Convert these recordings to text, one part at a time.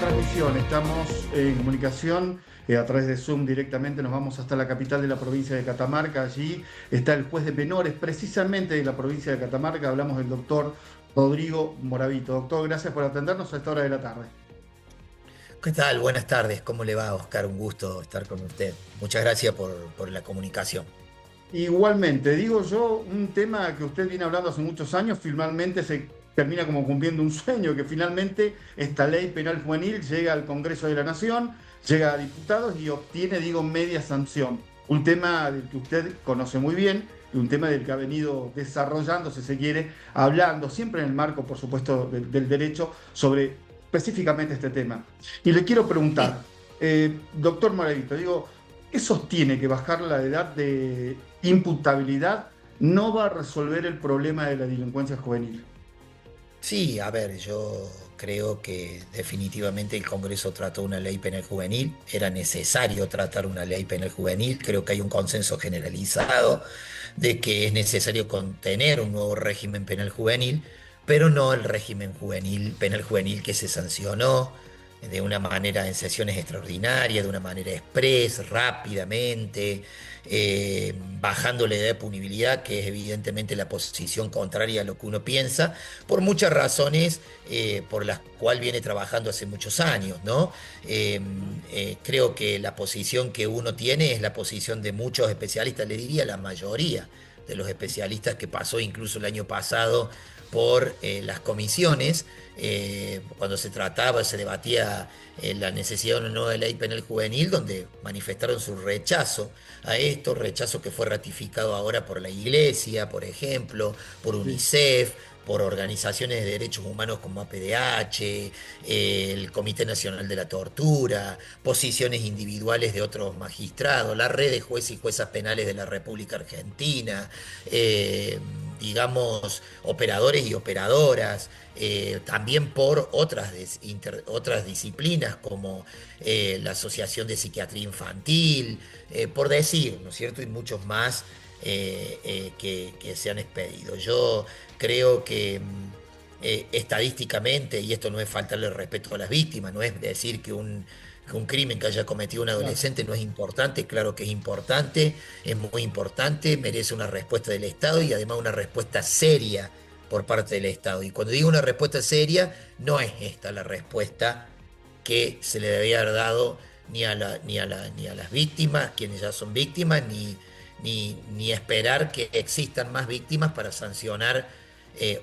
transmisión. Estamos en comunicación a través de Zoom directamente. Nos vamos hasta la capital de la provincia de Catamarca. Allí está el juez de menores, precisamente de la provincia de Catamarca. Hablamos del doctor Rodrigo Moravito. Doctor, gracias por atendernos a esta hora de la tarde. ¿Qué tal? Buenas tardes. ¿Cómo le va, Oscar? Un gusto estar con usted. Muchas gracias por la comunicación. Igualmente, digo yo, un tema que usted viene hablando hace muchos años, finalmente se termina como cumpliendo un sueño, que finalmente esta ley penal juvenil llega al Congreso de la Nación, llega a diputados y obtiene, digo, media sanción. Un tema del que usted conoce muy bien, y un tema del que ha venido desarrollando, si se quiere, hablando, siempre en el marco, por supuesto, del derecho, sobre específicamente este tema. Y le quiero Sí, preguntar, doctor Moravito, digo, ¿qué sostiene que bajar la edad de imputabilidad no va a resolver el problema de la delincuencia juvenil? sí, a ver, yo creo que definitivamente el Congreso trató una ley penal juvenil. Era necesario tratar una ley penal juvenil. Creo que hay un consenso generalizado de que es necesario contener un nuevo régimen penal juvenil, pero no el régimen juvenil, penal juvenil que se sancionó de una manera en sesiones extraordinarias, de una manera express, rápidamente, bajando la edad de punibilidad, que es evidentemente la posición contraria a lo que uno piensa, por muchas razones por las cuales viene trabajando hace muchos años, ¿no? Creo que la posición que uno tiene es la posición de muchos especialistas, le diría la mayoría de los especialistas que pasó incluso el año pasado por las comisiones, cuando se trataba, se debatía la necesidad de una nueva ley penal juvenil, donde manifestaron su rechazo a esto, rechazo que fue ratificado ahora por la Iglesia, por ejemplo, por Sí. UNICEF, por organizaciones de derechos humanos como APDH, el Comité Nacional de la Tortura, posiciones individuales de otros magistrados, la red de jueces y juezas penales de la República Argentina, digamos, operadores y operadoras, también por otras disciplinas como la Asociación de Psiquiatría Infantil, por decir, ¿no es cierto? Y muchos más que se han expedido. Yo creo que estadísticamente, y esto no es faltarle el respeto a las víctimas, no es decir que un crimen que haya cometido un Claro. adolescente no es importante, claro que es muy importante, merece una respuesta del Estado y además una respuesta seria por parte del Estado. Y cuando digo una respuesta seria, no es esta la respuesta que se le debía haber dado ni a las víctimas, quienes ya son víctimas, ni esperar que existan más víctimas para sancionar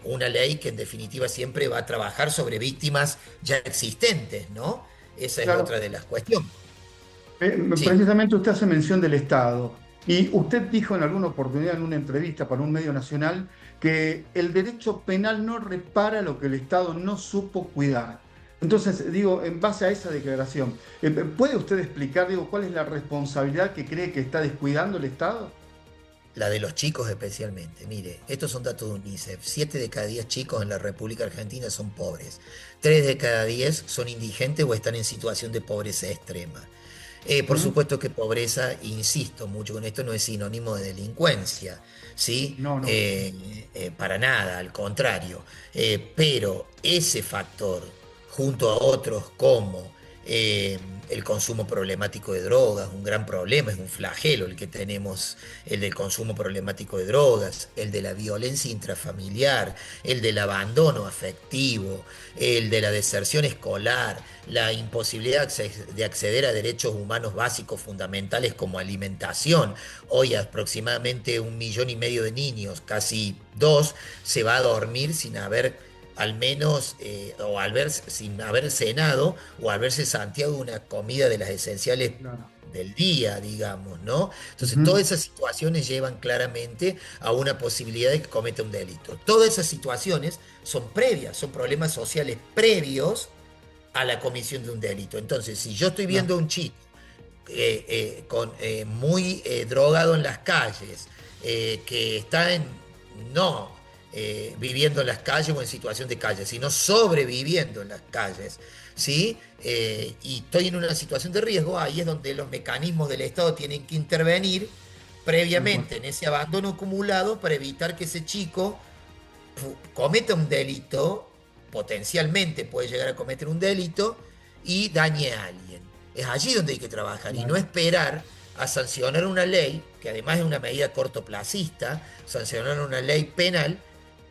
una ley que en definitiva siempre va a trabajar sobre víctimas ya existentes, ¿no? Esa es otra Claro. de las cuestiones. Sí. Precisamente usted hace mención del Estado y usted dijo en alguna oportunidad en una entrevista para un medio nacional que el derecho penal no repara lo que el Estado no supo cuidar. Entonces, digo, en base a esa declaración, ¿puede usted explicar, digo, cuál es la responsabilidad que cree que está descuidando el Estado? La de los chicos especialmente. Mire, estos son datos de UNICEF. 7 de cada 10 chicos en la República Argentina son pobres. 3 de cada 10 son indigentes o están en situación de pobreza extrema. Por ¿Mm? supuesto que pobreza, insisto mucho con esto, no es sinónimo de delincuencia, ¿sí? No, no. Para nada, al contrario. Pero ese factor, junto a otros como el consumo problemático de drogas, un gran problema, es un flagelo el que tenemos, el del consumo problemático de drogas, el de la violencia intrafamiliar, el del abandono afectivo, el de la deserción escolar, la imposibilidad de acceder a derechos humanos básicos fundamentales como alimentación. Hoy aproximadamente 1,5 millones de niños, casi dos, se va a dormir sin haber al menos, sin haber cenado o haberse santiado una comida de las esenciales Claro. del día, digamos, ¿no? Entonces, Ujú. todas esas situaciones llevan claramente a una posibilidad de que cometa un delito. Todas esas situaciones son previas, son problemas sociales previos a la comisión de un delito. Entonces, si yo estoy viendo a Claro. un chico muy drogado en las calles, que está no viviendo en las calles o en situación de calle, sino sobreviviendo en las calles, ¿sí? Y estoy en una situación de riesgo, ahí es donde los mecanismos del Estado tienen que intervenir Tal cual. previamente en ese abandono acumulado para evitar que ese chico cometa un delito, potencialmente puede llegar a cometer un delito, y dañe a alguien. Es allí donde hay que trabajar y no esperar a sancionar una ley, que además es una medida cortoplacista, sancionar una ley penal,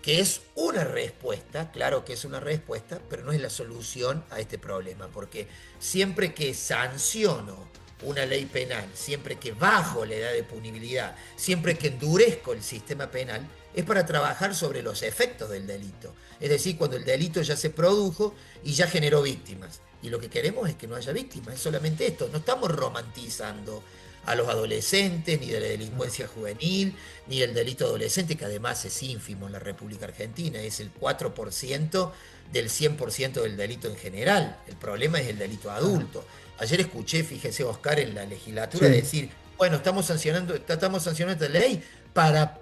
que es una respuesta, claro que es una respuesta, pero no es la solución a este problema, porque siempre que sanciono una ley penal, siempre que bajo la edad de punibilidad, siempre que endurezco el sistema penal, es para trabajar sobre los efectos del delito. Es decir, cuando el delito ya se produjo y ya generó víctimas. Y lo que queremos es que no haya víctimas, es solamente esto. No estamos romantizando a los adolescentes, ni de la delincuencia juvenil, ni del delito adolescente, que además es ínfimo en la República Argentina, es el 4% del 100% del delito en general. El problema es el delito adulto. Ayer escuché, fíjese Oscar, en la legislatura Sí, decir, bueno, estamos sancionando esta ley para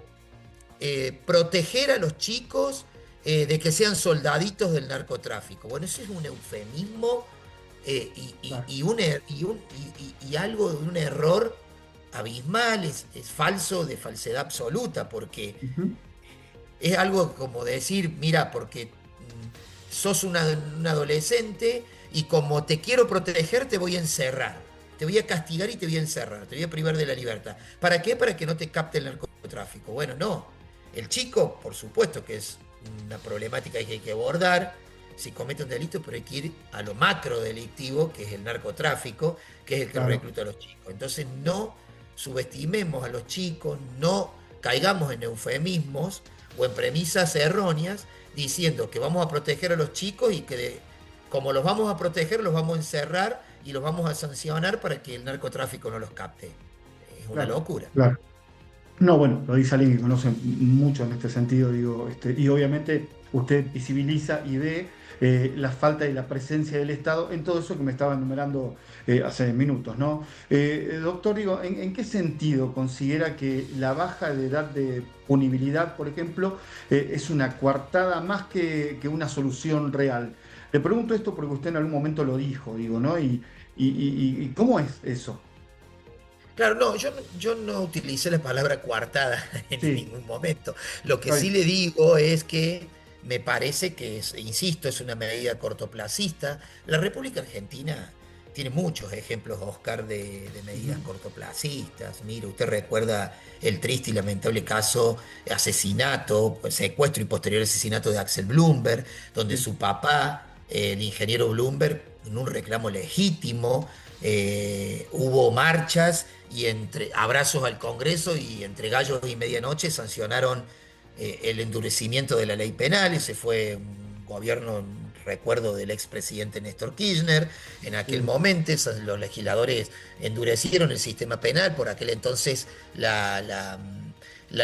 proteger a los chicos de que sean soldaditos del narcotráfico. Bueno, eso es un eufemismo claro. y algo de un error abismal, es falso, de falsedad absoluta, porque Ujú, es algo como decir, mira, porque sos un adolescente y como te quiero proteger te voy a encerrar, te voy a castigar y te voy a encerrar, te voy a privar de la libertad. ¿Para qué? Para que no te capte el narcotráfico. Bueno, no. El chico, por supuesto que es una problemática que hay que abordar, si comete un delito, pero hay que ir a lo macro delictivo, que es el narcotráfico, que es el que claro. recluta a los chicos. Entonces no subestimemos a los chicos, no caigamos en eufemismos o en premisas erróneas diciendo que vamos a proteger a los chicos y que como los vamos a proteger, los vamos a encerrar y los vamos a sancionar para que el narcotráfico no los capte. Es una Claro, locura. claro. No, bueno, lo dice alguien que conoce mucho en este sentido, digo, y obviamente usted visibiliza y ve la falta y la presencia del Estado en todo eso que me estaba enumerando hace minutos, ¿no? Doctor, digo, ¿en qué sentido considera que la baja de edad de punibilidad, por ejemplo, es una coartada más que una solución real? Le pregunto esto porque usted en algún momento lo dijo, digo, ¿no? Y ¿cómo es eso? Claro, no, yo no utilicé la palabra coartada en Sí, ningún momento. Lo que está sí bien. le digo es que me parece que, insisto, es una medida cortoplacista. La República Argentina tiene muchos ejemplos, Oscar, de medidas Ujú. cortoplacistas. Mire, usted recuerda el triste y lamentable caso, asesinato, pues, secuestro y posterior asesinato de Axel Bloomberg, donde Sí. su papá, el ingeniero Bloomberg, en un reclamo legítimo, hubo marchas y entre abrazos al Congreso y entre gallos y medianoche sancionaron el endurecimiento de la ley penal. Ese fue un gobierno, recuerdo, del expresidente Néstor Kirchner. En aquel Sí. momento los legisladores endurecieron el sistema penal. Por aquel entonces la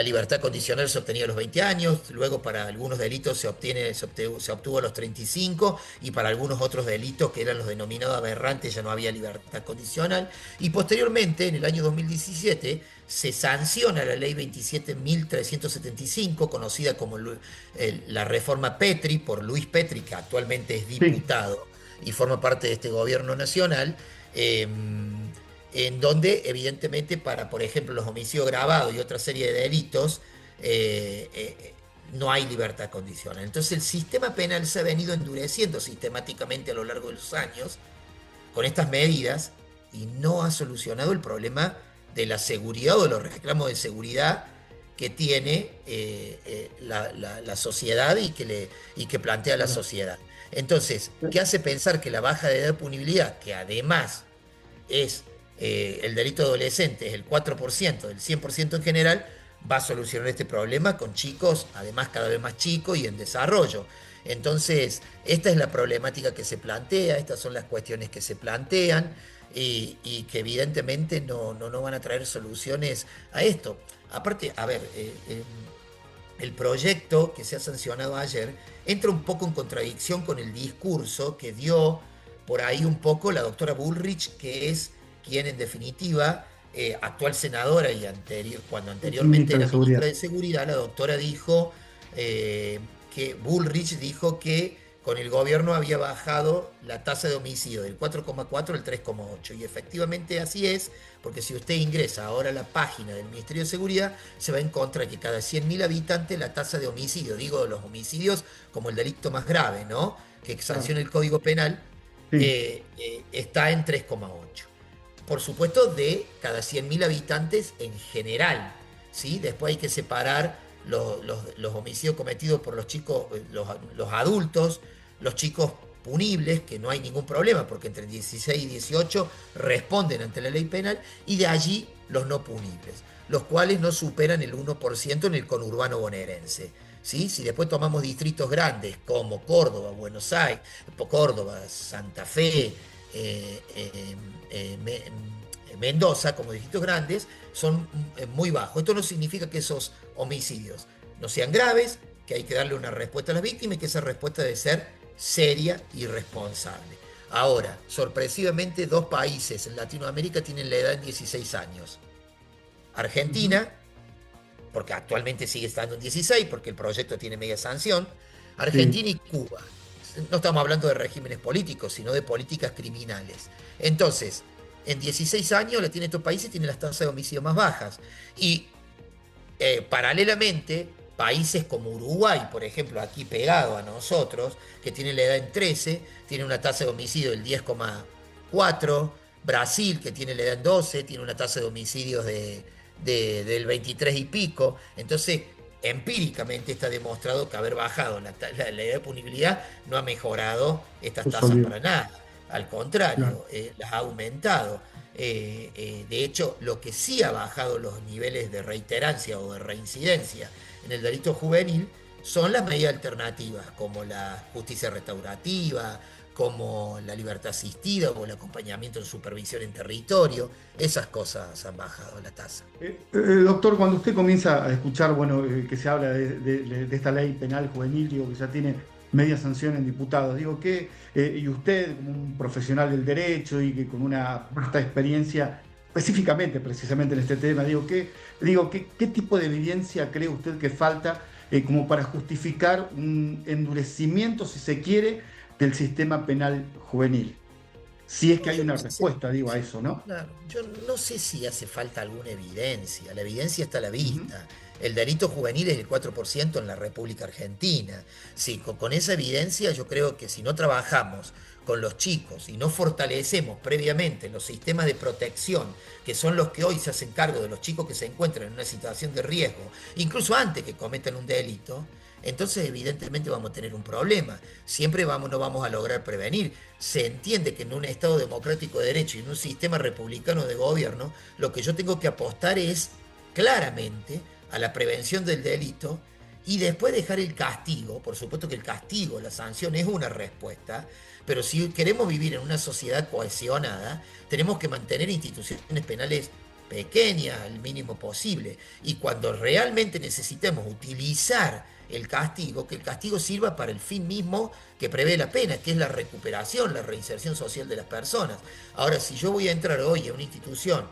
libertad condicional se obtenía a los 20 años, luego para algunos delitos se obtuvo a los 35 y para algunos otros delitos que eran los denominados aberrantes ya no había libertad condicional. Y posteriormente, en el año 2017, se sanciona la ley 27.375, conocida como la reforma Petri, por Luis Petri, que actualmente es Sí. diputado y forma parte de este gobierno nacional. Eh, en donde evidentemente para, por ejemplo, los homicidios gravados y otra serie de delitos, no hay libertad condicional. Entonces el sistema penal se ha venido endureciendo sistemáticamente a lo largo de los años con estas medidas y no ha solucionado el problema de la seguridad o de los reclamos de seguridad que tiene la sociedad y que plantea la Claro. sociedad. Entonces, ¿qué hace pensar que la baja de edad de punibilidad, que además es el delito adolescente es el 4% del 100% en general, va a solucionar este problema con chicos, además cada vez más chicos y en desarrollo? Entonces, esta es la problemática que se plantea, estas son las cuestiones que se plantean y que evidentemente no van a traer soluciones a esto. Aparte, a ver, el proyecto que se ha sancionado ayer entra un poco en contradicción con el discurso que dio por ahí un poco la doctora Bullrich, que es quien en definitiva, actual senadora y cuando anteriormente Ministro de era Seguridad. ministra de Seguridad, la doctora dijo que Bullrich dijo que con el gobierno había bajado la tasa de homicidio del 4,4 al 3,8. Y efectivamente así es, porque si usted ingresa ahora a la página del Ministerio de Seguridad, se va a encontrar que cada 100.000 habitantes la tasa de homicidio, digo los homicidios como el delito más grave, ¿no? Que Claro. sanciona el Código Penal, Sí. está en 3,8. Por supuesto, de cada 100.000 habitantes en general, ¿sí? Después hay que separar los homicidios cometidos por los chicos, los adultos, los chicos punibles, que no hay ningún problema, porque entre 16 y 18 responden ante la ley penal, y de allí los no punibles, los cuales no superan el 1% en el conurbano bonaerense. ¿Sí? Si después tomamos distritos grandes como Córdoba, Buenos Aires, Córdoba, Santa Fe, eh, eh, Mendoza, como distritos grandes, son muy bajos. Esto no significa que esos homicidios no sean graves, que hay que darle una respuesta a las víctimas y que esa respuesta debe ser seria y responsable. Ahora, sorpresivamente, dos países en Latinoamérica tienen la edad en 16 años. Ujú. Argentina, porque actualmente sigue estando en 16, porque el proyecto tiene media sanción, Sí. Argentina y Cuba. No estamos hablando de regímenes políticos, sino de políticas criminales. Entonces, en 16 años la tiene estos países, tiene las tasas de homicidio más bajas. Y paralelamente, países como Uruguay, por ejemplo, aquí pegado a nosotros, que tiene la edad en 13, tiene una tasa de homicidio del 10,4. Brasil, que tiene la edad en 12, tiene una tasa de homicidios del 23 y pico. Entonces, empíricamente está demostrado que haber bajado la edad de punibilidad no ha mejorado estas tasas Resolvió. para nada. Al Claro. contrario, las ha aumentado. De hecho, lo que sí ha bajado los niveles de reiterancia o de reincidencia en el delito juvenil son las medidas alternativas, como la justicia restaurativa, como la libertad asistida o el acompañamiento en supervisión en territorio. Esas cosas han bajado la tasa. Doctor, cuando usted comienza a escuchar, bueno, que se habla de esta ley penal juvenil, digo, que ya tiene media sanción en diputados, digo que, y usted como un profesional del derecho y que con una vasta experiencia específicamente, precisamente en este tema, ¿qué tipo de evidencia cree usted que falta como para justificar un endurecimiento, si se quiere, del sistema penal juvenil? Si es que No, hay yo una no sé si, respuesta, digo, a eso, ¿no? claro, yo no sé si hace falta alguna evidencia. La evidencia está a la Ujú. vista. El delito juvenil es el 4% en la República Argentina. Sí, con esa evidencia yo creo que si no trabajamos con los chicos y no fortalecemos previamente los sistemas de protección, que son los que hoy se hacen cargo de los chicos que se encuentran en una situación de riesgo, incluso antes que cometan un delito, entonces evidentemente vamos a tener un problema. Siempre no vamos a lograr prevenir. Se entiende que en un Estado democrático de derecho y en un sistema republicano de gobierno, lo que yo tengo que apostar es claramente a la prevención del delito y después dejar el castigo. Por supuesto que el castigo, la sanción es una respuesta, pero si queremos vivir en una sociedad cohesionada, tenemos que mantener instituciones penales pequeñas al mínimo posible. Y cuando realmente necesitemos utilizar el castigo, que el castigo sirva para el fin mismo que prevé la pena, que es la recuperación, la reinserción social de las personas. Ahora, si yo voy a entrar hoy a una institución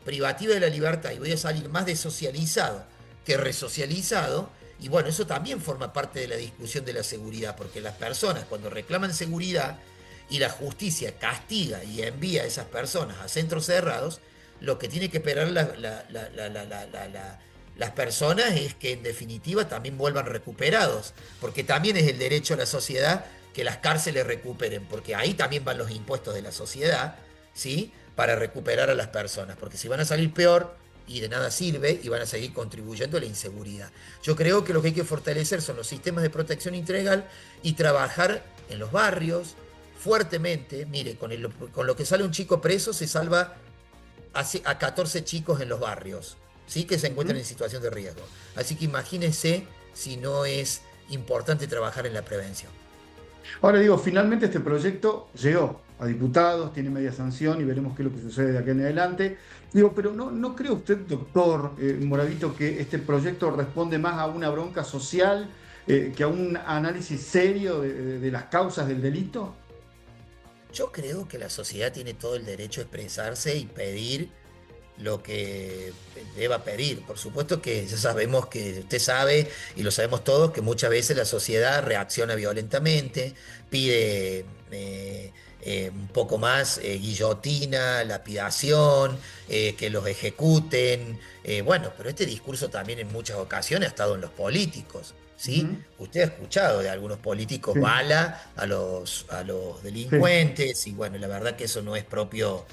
privativa de la libertad y voy a salir más desocializado que resocializado, y bueno, eso también forma parte de la discusión de la seguridad, porque las personas cuando reclaman seguridad y la justicia castiga y envía a esas personas a centros cerrados, lo que tiene que esperar las personas es que en definitiva también vuelvan recuperados, porque también es el derecho a la sociedad que las cárceles recuperen, porque ahí también van los impuestos de la sociedad, ¿sí? Para recuperar a las personas, porque si van a salir peor y de nada sirve y van a seguir contribuyendo a la inseguridad. Yo creo que lo que hay que fortalecer son los sistemas de protección integral y trabajar en los barrios fuertemente. Mire, con lo que sale un chico preso se salva a 14 chicos en los barrios, ¿sí? Que se encuentran Ujú. en situación de riesgo. Así que imagínense si no es importante trabajar en la prevención. Ahora digo, finalmente este proyecto llegó a diputados, tiene media sanción y veremos qué es lo que sucede de aquí en adelante. Digo, pero ¿no cree usted, doctor Moravito, que este proyecto responde más a una bronca social que a un análisis serio de las causas del delito? Yo creo que la sociedad tiene todo el derecho a expresarse y pedir lo que deba pedir. Por supuesto que ya sabemos que usted sabe y lo sabemos todos que muchas veces la sociedad reacciona violentamente, pide un poco más guillotina, lapidación, que los ejecuten. Bueno, pero este discurso también en muchas ocasiones ha estado en los políticos. ¿sí? Ujú. Usted ha escuchado de algunos políticos Sí, bala a los sí, delincuentes y bueno, la verdad que eso no es propio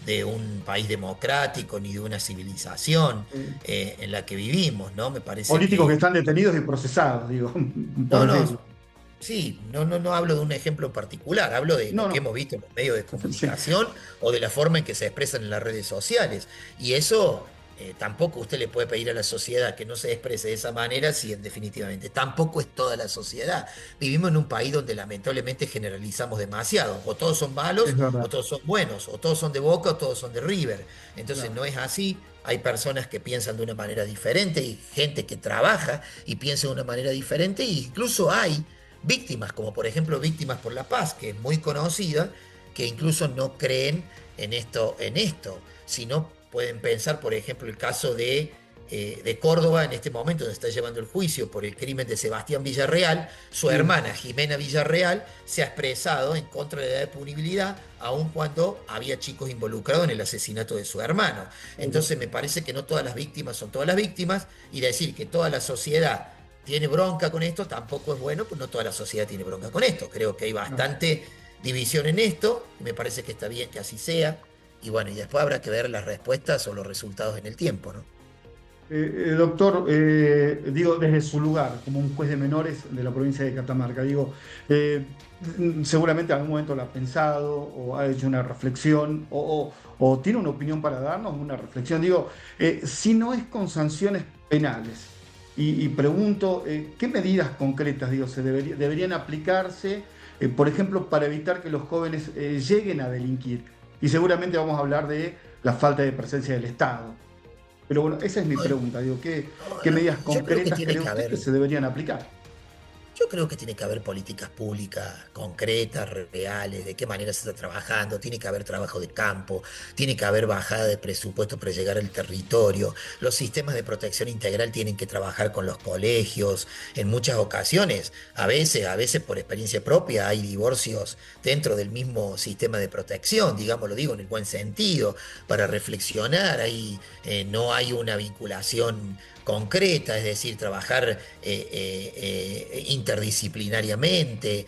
de un país democrático ni de una civilización sí. en la que vivimos, ¿no? Me parece Políticos que que... están detenidos y procesados, digo, por No, no, decirlo. sí, no hablo de un ejemplo en particular, hablo de No, lo que no. hemos visto en los medios de Sí. comunicación o de la forma en que se expresan en las redes sociales. Y eso tampoco usted le puede pedir a la sociedad que no se exprese de esa manera si definitivamente tampoco es toda la sociedad. Vivimos en un país donde lamentablemente generalizamos demasiado. O todos son malos, Es o verdad. todos son buenos, o todos son de Boca, o todos son de River. Entonces Claro. no es así. Hay personas que piensan de una manera diferente y gente que trabaja y piensa de una manera diferente. E incluso hay víctimas, como por ejemplo Víctimas por la Paz, que es muy conocida, que incluso no creen en esto, sino pueden pensar, por ejemplo, el caso de Córdoba en este momento, donde está llevando el juicio por el crimen de Sebastián Villarreal. Su Sí. hermana Jimena Villarreal se ha expresado en contra de la punibilidad, aun cuando había chicos involucrados en el asesinato de su hermano. Entonces me parece que no todas las víctimas son todas las víctimas, y decir que toda la sociedad tiene bronca con esto, tampoco es bueno, pues no toda la sociedad tiene bronca con esto. Creo que hay No. bastante división en esto, y me parece que está bien que así sea. Y bueno, y después habrá que ver las respuestas o los resultados en el tiempo, ¿no? Doctor, digo, desde su lugar, como un juez de menores de la provincia de Catamarca, digo, eh, seguramente en algún momento lo ha pensado o ha hecho una reflexión o tiene una opinión para darnos, una reflexión. Digo, si no es con sanciones penales, y pregunto, ¿qué medidas concretas, digo, deberían aplicarse, por ejemplo, para evitar que los jóvenes lleguen a delinquir? Y seguramente vamos a hablar de la falta de presencia del Estado. Pero bueno, esa es mi pregunta. Digo, ¿qué medidas Yo creo que concretas tiene cree que usted que haber se deberían aplicar? Yo creo que tiene que haber políticas públicas concretas, reales, de qué manera se está trabajando, tiene que haber trabajo de campo, tiene que haber bajada de presupuesto para llegar al territorio, los sistemas de protección integral tienen que trabajar con los colegios, en muchas ocasiones, a veces por experiencia propia hay divorcios dentro del mismo sistema de protección, digamos, lo digo en el buen sentido, para reflexionar, ahí no hay una vinculación concreta, es decir, trabajar interdisciplinariamente,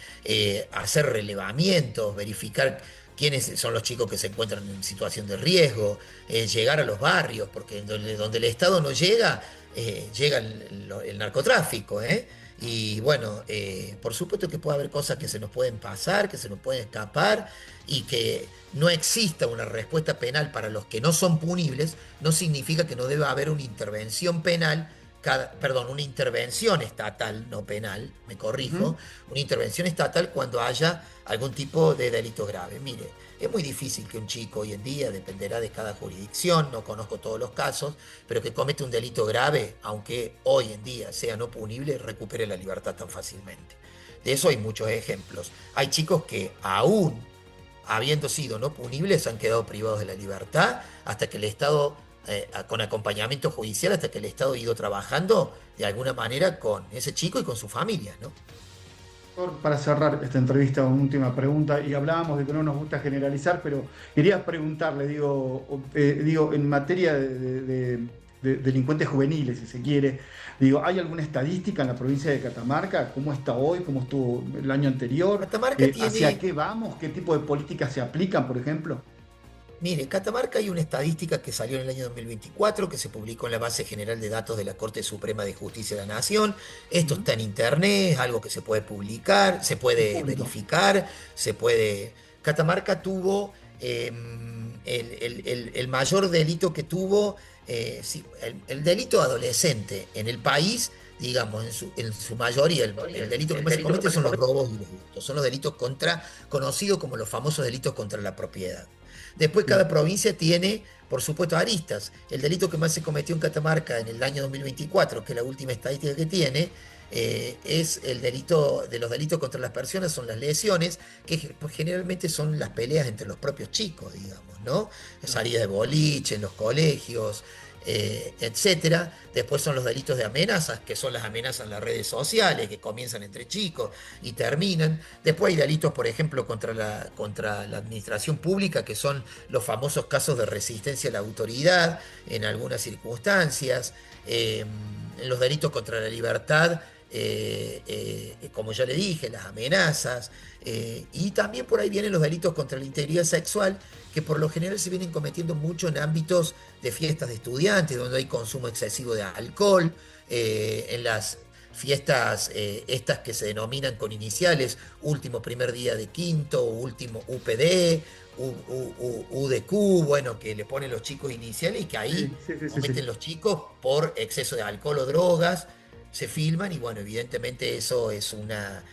hacer relevamientos, verificar quiénes son los chicos que se encuentran en situación de riesgo, llegar a los barrios, porque donde el Estado no llega, llega el narcotráfico, ¿eh? Y bueno, por supuesto que puede haber cosas que se nos pueden pasar, que se nos pueden escapar, y que no exista una respuesta penal para los que no son punibles, no significa que no deba haber una intervención penal, perdón, una intervención estatal, no penal, me corrijo, Ujú. una intervención estatal cuando haya algún tipo de delito grave. Mire, es muy difícil que un chico hoy en día, dependerá de cada jurisdicción, no conozco todos los casos, pero que comete un delito grave, aunque hoy en día sea no punible, recupere la libertad tan fácilmente. De eso hay muchos ejemplos. Hay chicos que aún habiendo sido no punibles, han quedado privados de la libertad hasta que el Estado, con acompañamiento judicial, hasta que el Estado ha ido trabajando de alguna manera con ese chico y con su familia, ¿no? Para cerrar esta entrevista, una última pregunta, y hablábamos de que no nos gusta generalizar, pero quería preguntarle, digo, en materia de delincuentes juveniles, si se quiere, digo, ¿hay alguna estadística en la provincia de Catamarca? ¿Cómo está hoy? ¿Cómo estuvo el año anterior? Catamarca ¿Hacia tiene, qué vamos? ¿Qué tipo de políticas se aplican, por ejemplo? Mire, en Catamarca hay una estadística que salió en el año 2024, que se publicó en la base general de datos de la Corte Suprema de Justicia de la Nación. Esto Ujú. está en internet, es algo que se puede publicar, se Es puede público. verificar, se puede... Catamarca tuvo el mayor delito que tuvo, sí, el delito adolescente en el país, digamos, en su mayoría, el delito que más se comete son los robos y los hurtos, son los delitos conocidos como los famosos delitos contra la propiedad. Después Sí. cada provincia tiene, por supuesto, aristas. El delito que más se cometió en Catamarca en el año 2024, que es la última estadística que tiene, es el delito de los delitos contra las personas, son las lesiones, que pues, generalmente son las peleas entre los propios chicos, digamos, ¿no? Claro. Salida de boliche en los colegios, etcétera. Después son los delitos de amenazas, que son las amenazas en las redes sociales, que comienzan entre chicos y terminan. Después hay delitos, por ejemplo, contra la administración pública, que son los famosos casos de resistencia a la autoridad en algunas circunstancias. Los delitos contra la libertad, como ya le dije, las amenazas, y también por ahí vienen los delitos contra la integridad sexual, que por lo general se vienen cometiendo mucho en ámbitos de fiestas de estudiantes, donde hay consumo excesivo de alcohol, en las fiestas estas que se denominan con iniciales, último primer día de quinto, último UPD, UDQ, bueno, que le ponen los chicos iniciales y que ahí Sí, sí, sí, sí, cometen sí. los chicos por exceso de alcohol o drogas, se filman y bueno, evidentemente eso es una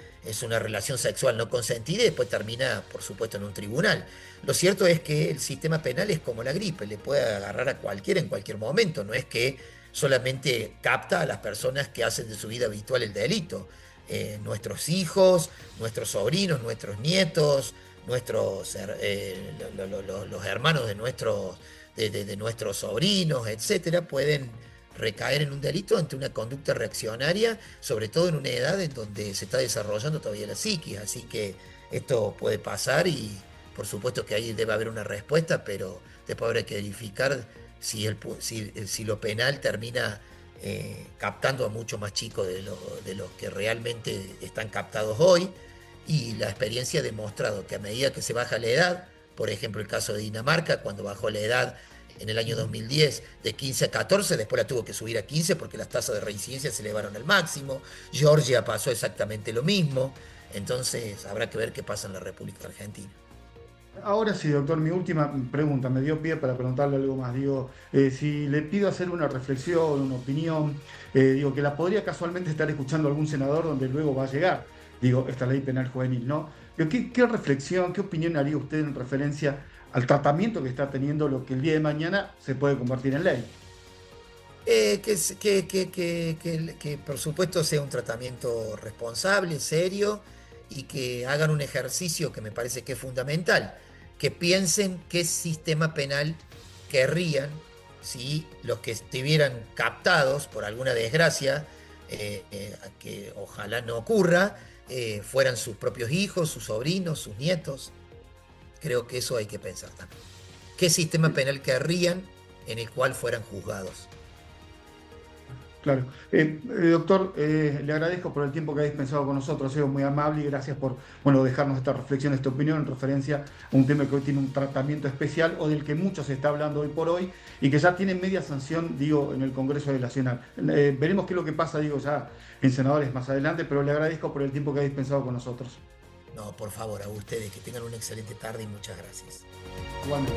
relación sexual no consentida y después termina, por supuesto, en un tribunal. Lo cierto es que el sistema penal es como la gripe, le puede agarrar a cualquiera en cualquier momento, no es que solamente capta a las personas que hacen de su vida habitual el delito. Nuestros hijos, nuestros sobrinos, nuestros nietos, los hermanos de de nuestros sobrinos, etcétera, pueden recaer en un delito ante una conducta reaccionaria, sobre todo en una edad en donde se está desarrollando todavía la psiquis. Así que esto puede pasar y por supuesto que ahí debe haber una respuesta, pero después habrá que verificar si lo penal termina captando a mucho más chicos de los que realmente están captados hoy. Y la experiencia ha demostrado que a medida que se baja la edad, por ejemplo el caso de Dinamarca, cuando bajó la edad en el año 2010 de 15 a 14, después la tuvo que subir a 15 porque las tasas de reincidencia se elevaron al máximo. Georgia pasó exactamente lo mismo. Entonces habrá que ver qué pasa en la República Argentina. Ahora sí, doctor, mi última pregunta, me dio pie para preguntarle algo más. Digo, si le pido hacer una reflexión, una opinión, digo, que la podría casualmente estar escuchando algún senador donde luego va a llegar, digo, esta ley penal juvenil, ¿no? Digo, ¿qué reflexión, qué opinión haría usted en referencia al tratamiento que está teniendo lo que el día de mañana se puede convertir en ley? Que por supuesto sea un tratamiento responsable, serio y que hagan un ejercicio que me parece que es fundamental, que piensen qué sistema penal querrían si los que estuvieran captados por alguna desgracia, que ojalá no ocurra, fueran sus propios hijos, sus sobrinos, sus nietos. Creo que eso hay que pensar también. ¿Qué sistema penal querrían en el cual fueran juzgados? Claro. Doctor, le agradezco por el tiempo que ha dispensado con nosotros, ha sido muy amable y gracias por, bueno, dejarnos esta reflexión, esta opinión en referencia a un tema que hoy tiene un tratamiento especial o del que mucho se está hablando hoy por hoy y que ya tiene media sanción, digo, en el Congreso de la Nacional. Veremos qué es lo que pasa, digo, ya en senadores más adelante, pero le agradezco por el tiempo que ha dispensado con nosotros. No, por favor, a ustedes que tengan una excelente tarde y muchas gracias. Igualmente.